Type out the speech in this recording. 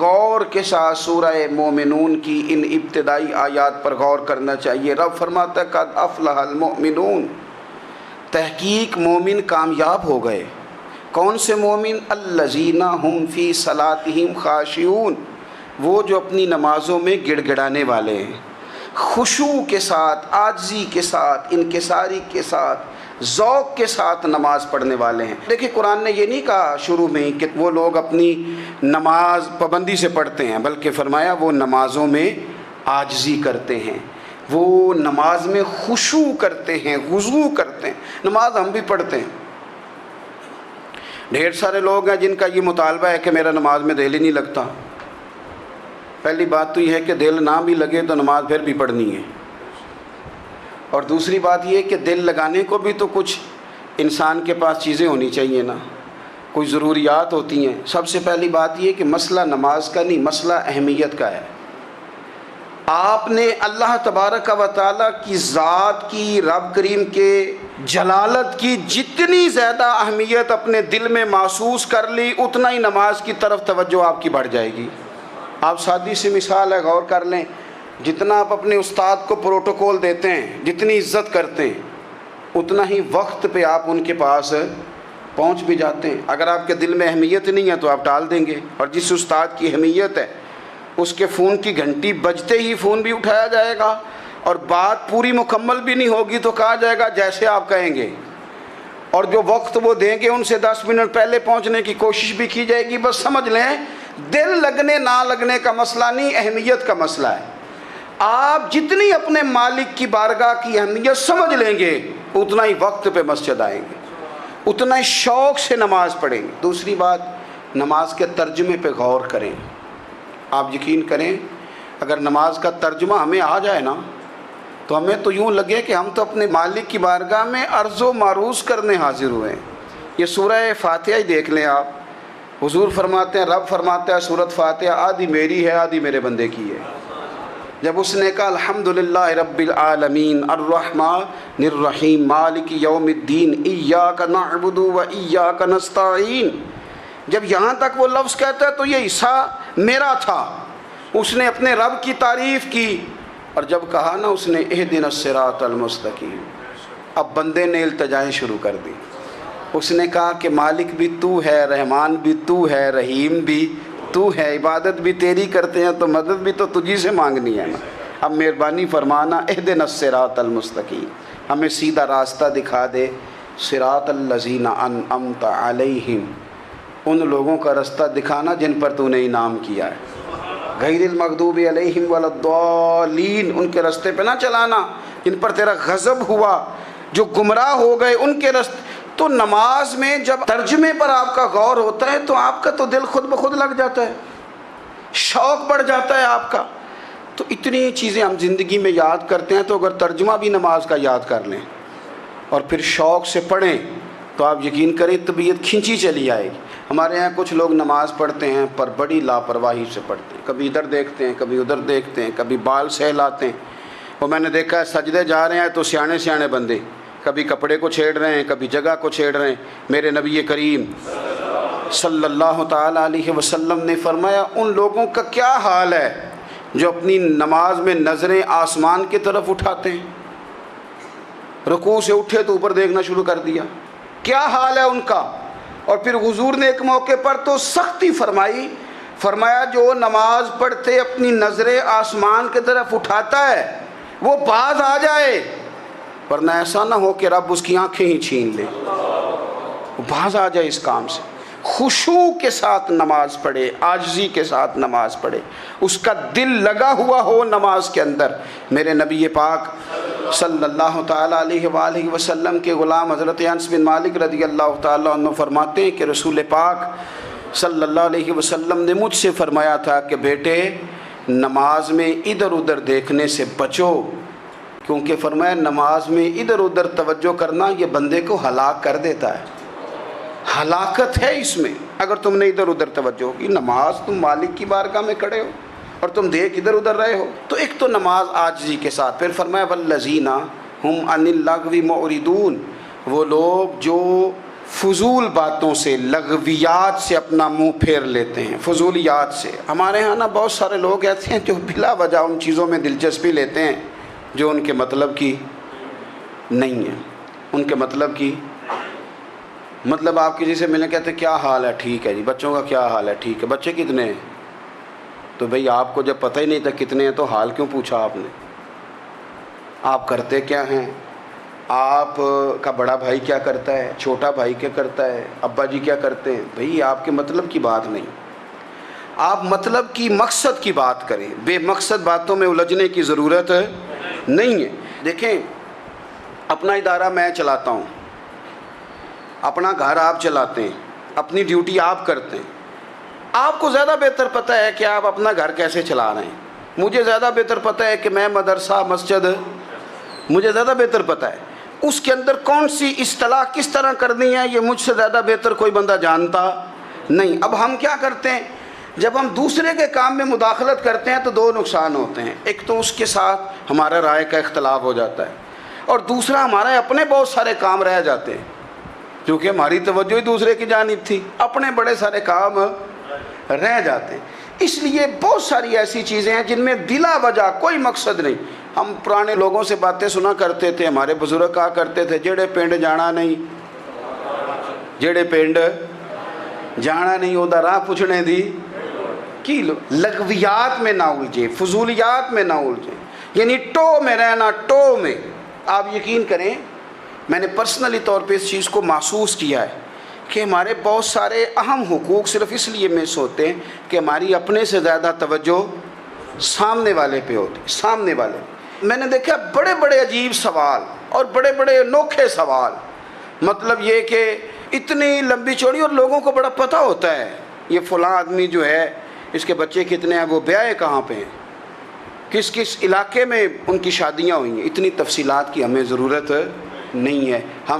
غور کے ساتھ سورہ مومنون کی ان ابتدائی آیات پر غور کرنا چاہیے۔ رب فرماتا ہے قد افلح المؤمنون، تحقیق مومن کامیاب ہو گئے۔ کون سے مومن؟ الذین ہم فی صلاتہم خاشعون، وہ جو اپنی نمازوں میں گڑ گڑانے والے ہیں، خشوع کے ساتھ، عاجزی کے ساتھ، انکساری کے ساتھ، ذوق کے ساتھ نماز پڑھنے والے ہیں۔ دیکھیں قرآن نے یہ نہیں کہا شروع میں کہ وہ لوگ اپنی نماز پابندی سے پڑھتے ہیں، بلکہ فرمایا وہ نمازوں میں عاجزی کرتے ہیں، وہ نماز میں خشوع کرتے ہیں، خضوع کرتے ہیں۔ نماز ہم بھی پڑھتے ہیں، ڈھیر سارے لوگ ہیں جن کا یہ مطالبہ ہے کہ میرا نماز میں دل ہی نہیں لگتا۔ پہلی بات تو یہ ہے کہ دل نہ بھی لگے تو نماز پھر بھی پڑھنی ہے، اور دوسری بات یہ ہے کہ دل لگانے کو بھی تو کچھ انسان کے پاس چیزیں ہونی چاہیے نا، کوئی ضروریات ہوتی ہیں۔ سب سے پہلی بات یہ کہ مسئلہ نماز کا نہیں، مسئلہ اہمیت کا ہے۔ آپ نے اللہ تبارک و تعالیٰ کی ذات کی، رب کریم کے جلالت کی جتنی زیادہ اہمیت اپنے دل میں محسوس کر لی، اتنا ہی نماز کی طرف توجہ آپ کی بڑھ جائے گی۔ آپ سادی سی مثال ہے، غور کر لیں، جتنا آپ اپنے استاد کو پروٹوکول دیتے ہیں، جتنی عزت کرتے ہیں، اتنا ہی وقت پہ آپ ان کے پاس پہنچ بھی جاتے ہیں۔ اگر آپ کے دل میں اہمیت نہیں ہے تو آپ ٹال دیں گے، اور جس استاد کی اہمیت ہے اس کے فون کی گھنٹی بجتے ہی فون بھی اٹھایا جائے گا، اور بات پوری مکمل بھی نہیں ہوگی تو کہا جائے گا جیسے آپ کہیں گے، اور جو وقت وہ دیں گے ان سے 10 منٹ پہلے پہنچنے کی کوشش بھی کی جائے گی۔ بس سمجھ لیں دل لگنے نہ لگنے کا مسئلہ نہیں، اہمیت کا مسئلہ ہے۔ آپ جتنی اپنے مالک کی بارگاہ کی اہمیت سمجھ لیں گے، اتنا ہی وقت پہ مسجد آئیں گے، اتنا ہی شوق سے نماز پڑھیں گے۔ دوسری بات، نماز کے ترجمے پہ غور کریں۔ آپ یقین کریں اگر نماز کا ترجمہ ہمیں آ جائے نا تو ہمیں تو یوں لگے کہ ہم تو اپنے مالک کی بارگاہ میں عرض و معروض کرنے حاضر ہوئے ہیں۔ یہ سورہ فاتحہ ہی دیکھ لیں آپ، حضور فرماتے ہیں، رب فرماتا ہے سورۃ فاتحہ آدھی میری ہے آدھی میرے بندے کی ہے۔ جب اس نے کہا الحمدللہ رب العالمین الرحمن الرحیم مالک یوم الدین ایاک نعبد و ایاک نستعین، جب یہاں تک وہ لفظ کہتا ہے تو یہ حصہ میرا تھا، اس نے اپنے رب کی تعریف کی، اور جب کہا نا اس نے اہدنا الصراط المستقیم، اب بندے نے التجائیں شروع کر دی۔ اس نے کہا کہ مالک بھی تو ہے، رحمان بھی تو ہے، رحیم بھی تو ہے، عبادت بھی تیری کرتے ہیں تو مدد بھی تو تجھی سے مانگنی ہے نا، اب مہربانی فرمانا اہدنا الصراط المستقیم، ہمیں سیدھا راستہ دکھا دے، صراط الذین انعمت علیہم، ان لوگوں کا راستہ دکھانا جن پر تو نے انعام کیا ہے، غیر المغضوب علیہم ولا الضالین، ان کے راستے پہ نہ چلانا جن پر تیرا غضب ہوا، جو گمراہ ہو گئے ان کے راستے۔ تو نماز میں جب ترجمے پر آپ کا غور ہوتا ہے تو آپ کا تو دل خود بخود لگ جاتا ہے، شوق بڑھ جاتا ہے آپ کا۔ تو اتنی چیزیں ہم زندگی میں یاد کرتے ہیں، تو اگر ترجمہ بھی نماز کا یاد کر لیں اور پھر شوق سے پڑھیں تو آپ یقین کریں طبیعت کھنچی چلی آئے گی۔ ہمارے یہاں کچھ لوگ نماز پڑھتے ہیں پر بڑی لاپرواہی سے پڑھتے ہیں، کبھی ادھر دیکھتے ہیں کبھی ادھر دیکھتے ہیں، کبھی بال سہلاتے ہیں۔ اور میں نے دیکھا ہے سجدے جا رہے ہیں تو سیانے سیانے بندے کبھی کپڑے کو چھیڑ رہے ہیں کبھی جگہ کو چھیڑ رہے ہیں۔ میرے نبی کریم صلی اللہ تعالیٰ علیہ وسلم نے فرمایا ان لوگوں کا کیا حال ہے جو اپنی نماز میں نظریں آسمان کی طرف اٹھاتے ہیں، رکوع سے اٹھے تو اوپر دیکھنا شروع کر دیا، کیا حال ہے ان کا۔ اور پھر حضور نے ایک موقع پر تو سختی فرمائی، فرمایا جو نماز پڑھتے اپنی نظریں آسمان کی طرف اٹھاتا ہے وہ باز آ جائے، ورنہ ایسا نہ ہو کہ رب اس کی آنکھیں ہی چھین لے، وہ باز آ جائے اس کام سے۔ خشوع کے ساتھ نماز پڑھے، عاجزی کے ساتھ نماز پڑھے، اس کا دل لگا ہوا ہو نماز کے اندر۔ میرے نبی پاک صلی اللہ تعالیٰ علیہ وآلہ وسلم کے غلام حضرت انس بن مالک رضی اللہ تعالیٰ عنہ فرماتے ہیں کہ رسول پاک صلی اللہ علیہ وسلم نے مجھ سے فرمایا تھا کہ بیٹے نماز میں ادھر ادھر دیکھنے سے بچو، کیونکہ فرمایا نماز میں ادھر ادھر توجہ کرنا یہ بندے کو ہلاک کر دیتا ہے، ہلاکت ہے اس میں اگر تم نے ادھر ادھر توجہ کی۔ نماز تم مالک کی بارگاہ میں کھڑے ہو اور تم دیکھ ادھر ادھر رہے ہو۔ تو ایک تو نماز عاجزی کے ساتھ، پھر فرمایا والذین ہم عن اللغو معرضون، وہ لوگ جو فضول باتوں سے، لغویات سے اپنا منہ پھیر لیتے ہیں، فضولیات سے۔ ہمارے ہاں نا بہت سارے لوگ ایسے ہیں جو بلا وجہ ان چیزوں میں دلچسپی لیتے ہیں جو ان کے مطلب کی نہیں ہے، ان کے مطلب کی مطلب آپ کسی سے ملیں کہتے ہیں کیا حال ہے، ٹھیک ہے جی، بچوں کا کیا حال ہے، ٹھیک ہے، بچے کتنے ہیں؟ تو بھئی آپ کو جب پتہ ہی نہیں تھا کتنے ہیں تو حال کیوں پوچھا آپ نے؟ آپ کرتے کیا ہیں؟ آپ کا بڑا بھائی کیا کرتا ہے، چھوٹا بھائی کیا کرتا ہے، ابا جی کیا کرتے ہیں؟ بھئی آپ کے مطلب کی بات نہیں، آپ مطلب کی مقصد کی بات کریں، بے مقصد باتوں میں الجھنے کی ضرورت نہیں ہے۔ دیکھیں، اپنا ادارہ میں چلاتا ہوں، اپنا گھر آپ چلاتے ہیں، اپنی ڈیوٹی آپ کرتے ہیں، آپ کو زیادہ بہتر پتہ ہے کہ آپ اپنا گھر کیسے چلا رہے ہیں، مجھے زیادہ بہتر پتہ ہے کہ میں مدرسہ مسجد، مجھے زیادہ بہتر پتہ ہے اس کے اندر کون سی اصطلاح کس طرح کرنی ہے، یہ مجھ سے زیادہ بہتر کوئی بندہ جانتا نہیں۔ اب ہم کیا کرتے ہیں، جب ہم دوسرے کے کام میں مداخلت کرتے ہیں تو دو نقصان ہوتے ہیں، ایک تو اس کے ساتھ ہمارا رائے کا اختلاف ہو جاتا ہے، اور دوسرا ہمارے اپنے بہت سارے کام رہ جاتے ہیں، کیونکہ ہماری توجہ ہی دوسرے کی جانب تھی، اپنے بڑے سارے کام رہ جاتے ہیں۔ اس لیے بہت ساری ایسی چیزیں ہیں جن میں بلا وجہ کوئی مقصد نہیں۔ ہم پرانے لوگوں سے باتیں سنا کرتے تھے، ہمارے بزرگ کہا کرتے تھے جڑے پنڈ جانا نہیں، جڑے پنڈ جانا نہیں اودا راہ پوچھنے دی کی لو۔ لغویات میں نہ الجھیں، فضولیات میں نہ الجھیں، یعنی ٹو میں رہنا، ٹو میں۔ آپ یقین کریں میں نے پرسنلی طور پہ اس چیز کو محسوس کیا ہے کہ ہمارے بہت سارے اہم حقوق صرف اس لیے مس ہوتے ہیں کہ ہماری اپنے سے زیادہ توجہ سامنے والے پہ ہوتی، سامنے والے۔ میں نے دیکھا بڑے بڑے عجیب سوال اور بڑے بڑے انوکھے سوال، مطلب یہ کہ اتنی لمبی چوڑی، اور لوگوں کو بڑا پتہ ہوتا ہے یہ فلاں آدمی جو ہے اس کے بچے کتنے ہیں، وہ بیاہ کہاں پہ ہیں، کس کس علاقے میں ان کی شادیاں ہوئی ہیں۔ اتنی تفصیلات کی ہمیں ضرورت نہیں ہے۔ ہم